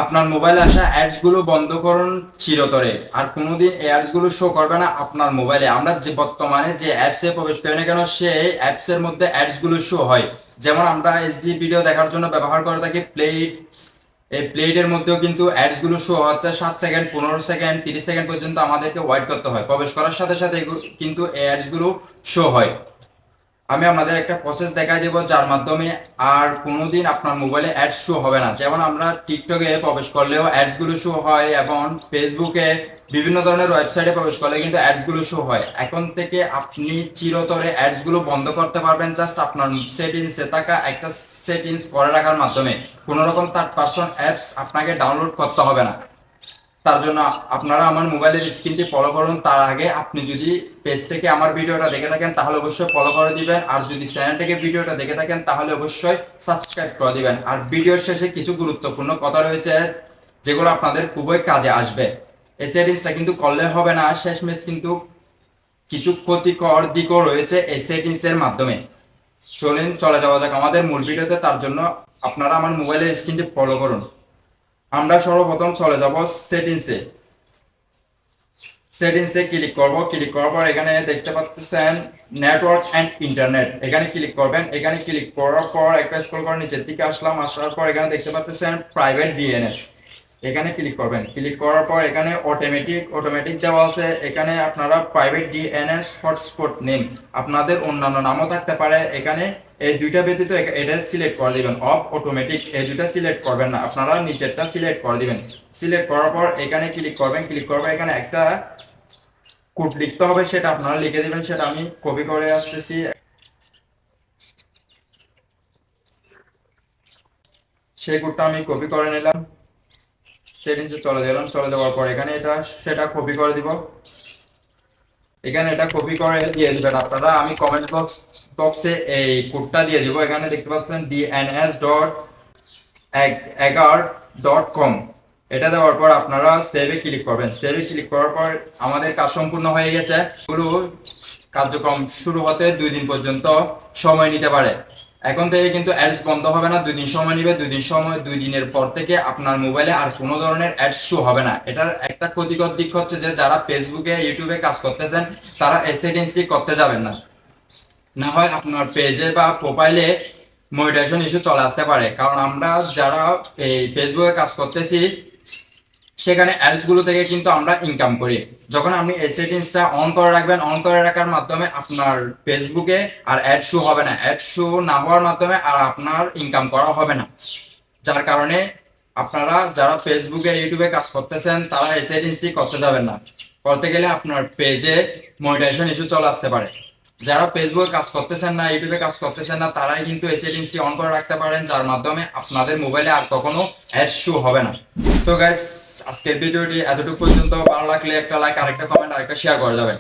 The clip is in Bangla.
আপনার মোবাইলে আসা অ্যাডস গুলো বন্ধ করুন চিরতরে। আর কোনোদিন এই অ্যাডস গুলো শো করবে না আপনার মোবাইলে। আমরা যে বর্তমানে যে অ্যাপসে প্রবেশ করি না কেন, সেই অ্যাপসের মধ্যে অ্যাডস গুলো শো হয়। যেমন আমরা এইচডি ভিডিও দেখার জন্য ব্যবহার করে থাকি প্লেট। এই প্লেটের মধ্যেও কিন্তু অ্যাডস গুলো শো হচ্ছে 7 সেকেন্ড, 15 সেকেন্ড, 30 সেকেন্ড পর্যন্ত আমাদেরকে ওয়েট করতে হয়। প্রবেশ করার সাথে সাথে কিন্তু এই অ্যাডস গুলো শো হয়। আমি আপনাদের একটা প্রসেস দেখাই দেব, যার মাধ্যমে আর কোনোদিন আপনার মোবাইলে অ্যাডস শো হবে না। যেমন আমরা টিকটকে প্রবেশ করলেও অ্যাডস গুলো শো হয়, এবং ফেসবুকে বিভিন্ন ধরনের ওয়েবসাইটে প্রবেশ করলে কিন্তু অ্যাডস গুলো শো হয়। এখন থেকে আপনি চিরতরে অ্যাডস গুলো বন্ধ করতে পারবেন জাস্ট আপনার সেটিংসে থাকা একটা সেটিংস করে রাখার মাধ্যমে। কোনো রকম থার্ড পারসন অ্যাপস আপনাকে ডাউনলোড করতে হবে না। তার জন্য আপনারা আমার মোবাইলের স্ক্রিনটি ফলো করুন। তার আগে আপনি যদি পেজ থেকে আমার ভিডিওটা দেখে থাকেন তাহলে অবশ্যই ফলো করে দিবেন, আর যদি চ্যানেল থেকে ভিডিওটা দেখে থাকেন তাহলে অবশ্যই সাবস্ক্রাইব করে দিবেন। আর ভিডিওর শেষে কিছু গুরুত্বপূর্ণ কথা রয়েছে যেগুলো আপনাদের খুবই কাজে আসবে। এই সেটিংসটা কিন্তু করলে হবে না, শেষমেশ কিন্তু কিছু ক্ষতিকর দিকও রয়েছে এই সেটিংসের মাধ্যমে। চলে যাওয়া যাক আমাদের মূল ভিডিওতে। তার জন্য আপনারা আমার মোবাইলের স্ক্রিনটি ফলো করুন। আমরা সর্বপ্রথম চলে যাব সেটিংসে। সেটিংসে ক্লিক করব। ক্লিক করার পর এখানে দেখতে পাচ্ছেন নেটওয়ার্ক অ্যান্ড ইন্টারনেট, এখানে ক্লিক করবেন। এখানে ক্লিক করার পর একটা স্ক্রল করে নিচের দিকে আসলাম। আসার পর এখানে দেখতে পাচ্ছেন প্রাইভেট ডিএনএস, এখানে ক্লিক করবেন। ক্লিক করার পর এখানে অটোমেটিক দেওয়া আছে। এখানে আপনারা প্রাইভেট ডিএনএস হটস্পট নেম, আপনাদের অন্যান্য নামও থাকতে পারে। এখানে এই দুইটা ব্যতীত এটা সিলেক্ট করে দিবেন। অফ অটোমেটিক এই দুইটা সিলেক্ট করবেন না, আপনারা নিচেরটা সিলেক্ট করে দিবেন। সিলেক্ট করার পর এখানে ক্লিক করবেন। ক্লিক করার পর এখানে একটা কোড লিখতে হবে, সেটা আপনারা লিখে দিবেন। সেটা আমি কপি করে আসতেছি। সেই কোডটা আমি কপি করে নিলাম। সেটিংসে চলে গেলাম। চলে যাওয়ার পর এখানে সেটা কপি করে দিব। এখানে এটা কপি করে দিয়ে দিবেন আপনারা। আমি কমেন্ট বক্সে এই কোডটা দিয়ে দিব। এখানে দেখতে পাচ্ছেন dns.agar.com। এটা দেওয়ার পর আপনারা সেভে ক্লিক করবেন। সেভে ক্লিক করার পর আমাদের কাজ সম্পূর্ণ হয়ে গেছে। পুরো কার্যক্রম শুরু হতে 2 দিন পর্যন্ত সময় নিতে পারে। এখন থেকে কিন্তু অ্যাডস বন্ধ হবে না, 2 দিন সময় নিবে। 2 দিনের পর থেকে আপনার মোবাইলে আর কোনো ধরনের অ্যাডস শো হবে না। এটার একটা ক্ষতিকর দিক হচ্ছে যে যারা ফেসবুকে ইউটিউবে কাজ করতেছেন তারা এই সেটিংসটি করতে যাবেন না, না হয় আপনার পেজে বা প্রোফাইলে মনিটাইজেশন ইস্যু চলে আসতে পারে। কারণ আমরা যারা এই ফেসবুকে কাজ করতেছি সেখানে অ্যাডস গুলো থেকে কিন্তু আমরা ইনকাম করি। যখন আপনি এই সেটিংসটা অন করে রাখবেন, অন করে রাখার মাধ্যমে আপনার ফেসবুকে আর অ্যাড শো হবে না। অ্যাড শো না হওয়ার মাধ্যমে আর আপনার ইনকাম করা হবে না। যার কারণে আপনারা যারা ফেসবুকে ইউটিউবে কাজ করতেছেন তারা এই সেটিংসটি করতে যাবেন না। করতে গেলে আপনার পেজে মনিটাইজেশন ইস্যু চলে আসতে পারে। যারা ফেসবুকে কাজ করতেছেন না, ইউটিউবে কাজ করতেছেন না, তারাই কিন্তু এই সেটিংসটি অন করে রাখতে পারেন, যার মাধ্যমে আপনাদের মোবাইলে আর কখনো অ্যাড শো হবে না। তো গাইস, আজকের ভিডিওটি এতটুকু পর্যন্ত। ভালো লাগলে একটা লাইক, আরেকটা কমেন্ট, আরেকটা শেয়ার করে যাবেন।